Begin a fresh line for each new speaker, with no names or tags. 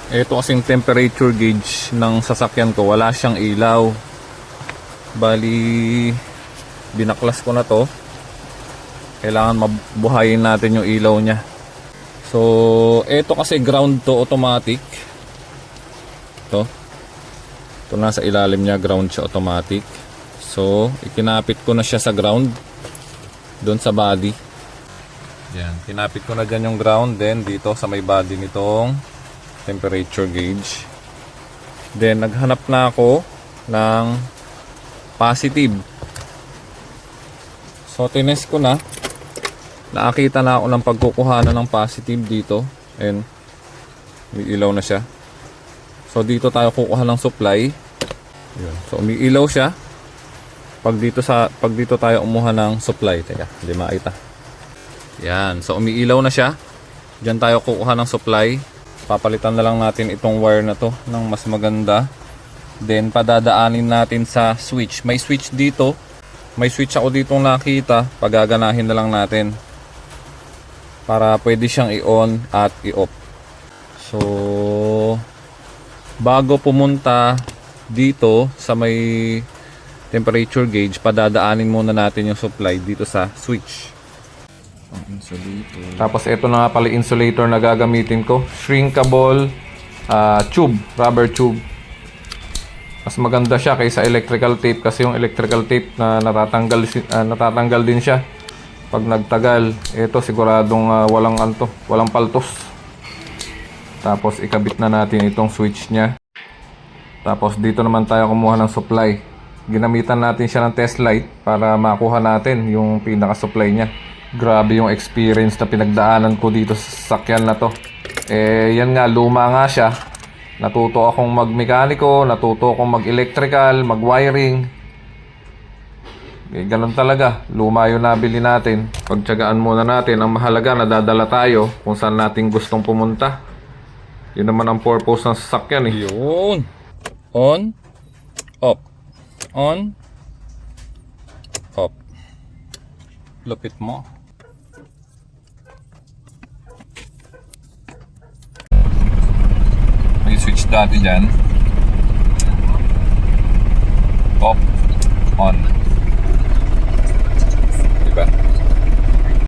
Ito kasing temperature gauge ng sasakyan ko, wala siyang ilaw. Bali, binaklas ko na to. Kailangan mabuhayin natin yung ilaw niya. So, ito kasi ground to, automatic. Ito nasa ilalim niya, ground siya, automatic. So, ikinapit ko na siya sa ground, doon sa body. Yan, kinapit ko na dyan yung ground. Then, dito sa may body nitong temperature gauge. Then, naghanap na ako ng positive. So, tinest ko na. Nakakita na ako ng pagkukuhanan ng positive dito. And, may ilaw na siya. So, dito tayo kukuha ng supply. Yun. So, umiilaw siya. Pag dito tayo umuha ng supply. Teka, hindi makita. Yan. So, umiilaw na siya. Diyan tayo kukuha ng supply. Papalitan na lang natin itong wire na to ng mas maganda. Then, padadaanin natin sa switch. May switch dito. May switch ako ditong nakita. Pagaganahin na lang natin. Para pwede siyang i-on at i-off. So, bago pumunta dito sa may temperature gauge, padadaanin muna natin yung supply dito sa switch. Insulator. Tapos ito na nga pala insulator na gagamitin ko. Shrinkable tube, rubber tube. Mas maganda siya kaysa electrical tape kasi yung electrical tape na natatanggal din siya pag nagtagal. Ito siguradong walang paltos. Tapos ikabit na natin itong switch niya. Tapos dito naman tayo kumuha ng supply. Ginamitan natin siya ng test light para makuha natin yung pinaka-supply niya. Grabe yung experience na pinagdaanan ko dito sa sasakyan na to. Yan nga, luma nga siya. Natuto akong mag-mekaniko, natuto akong mag-electrical, mag-wiring. Ganun talaga, luma yung nabili natin. Pagtiyagaan muna natin, ang mahalaga nadadala tayo kung saan natin gustong pumunta. Yun naman ang purpose ng sasakyan eh. Yun. On, off. On, off. Lupit mo. May switch dati dyan. Off, on.